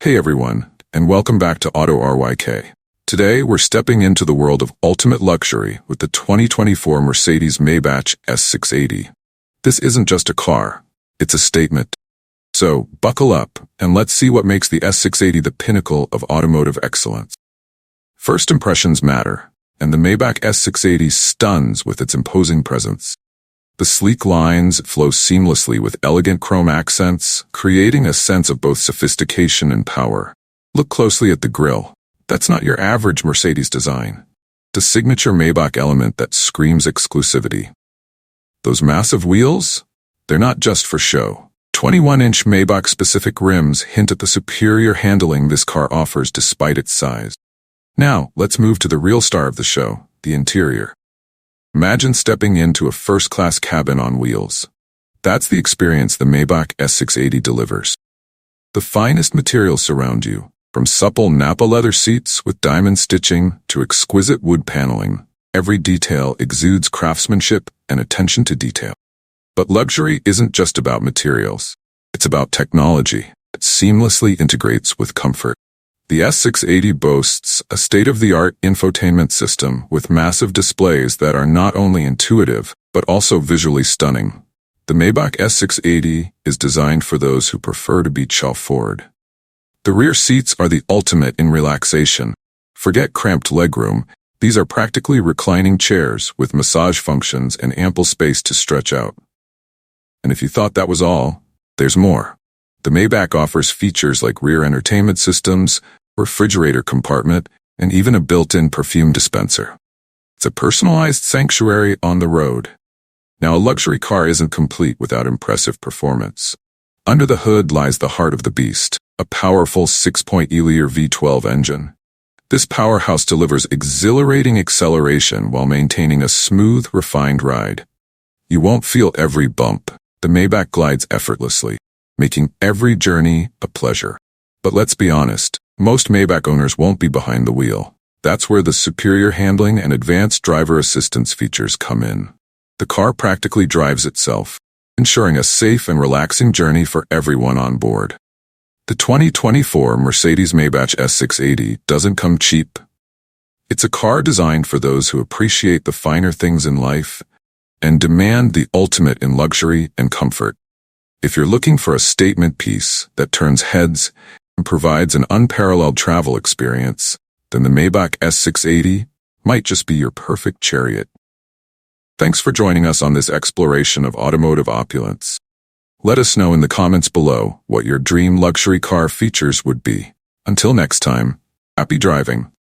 Hey everyone, and welcome back to Auto RYK. Today, we're stepping into the world of ultimate luxury with the 2024 Mercedes-Maybach S680. This isn't just a car, it's a statement. So, buckle up, and let's see what makes the S680 the pinnacle of automotive excellence. First impressions matter, and the Maybach S680 stuns with its imposing presence. The sleek lines flow seamlessly with elegant chrome accents, creating a sense of both sophistication and power. Look closely at the grille. That's not your average Mercedes design. The signature Maybach element that screams exclusivity. Those massive wheels? They're not just for show. 21-inch Maybach-specific rims hint at the superior handling this car offers despite its size. Now, let's move to the real star of the show, the interior. Imagine stepping into a first-class cabin on wheels. That's the experience the Maybach S680 delivers. The finest materials surround you, from supple Nappa leather seats with diamond stitching to exquisite wood paneling. Every detail exudes craftsmanship and attention to detail. But luxury isn't just about materials. It's about technology that seamlessly integrates with comfort. The S680 boasts a state-of-the-art infotainment system with massive displays that are not only intuitive, but also visually stunning. The Maybach S680 is designed for those who prefer to be chauffeured. The rear seats are the ultimate in relaxation. Forget cramped legroom. These are practically reclining chairs with massage functions and ample space to stretch out. And if you thought that was all, there's more. The Maybach offers features like rear entertainment systems, refrigerator compartment, and even a built-in perfume dispenser. It's a personalized sanctuary on the road. Now, a luxury car isn't complete without impressive performance. Under the hood lies the heart of the beast, a powerful 6.0-liter V12 engine. This powerhouse delivers exhilarating acceleration while maintaining a smooth, refined ride. You won't feel every bump. The Maybach glides effortlessly, making every journey a pleasure. But let's be honest, most Maybach owners won't be behind the wheel. That's where the superior handling and advanced driver assistance features come in. The car practically drives itself, ensuring a safe and relaxing journey for everyone on board. The 2024 Mercedes-Maybach S680 doesn't come cheap. It's a car designed for those who appreciate the finer things in life and demand the ultimate in luxury and comfort. If you're looking for a statement piece that turns heads and provides an unparalleled travel experience, then the Maybach S680 might just be your perfect chariot. Thanks for joining us on this exploration of automotive opulence. Let us know in the comments below what your dream luxury car features would be. Until next time, happy driving.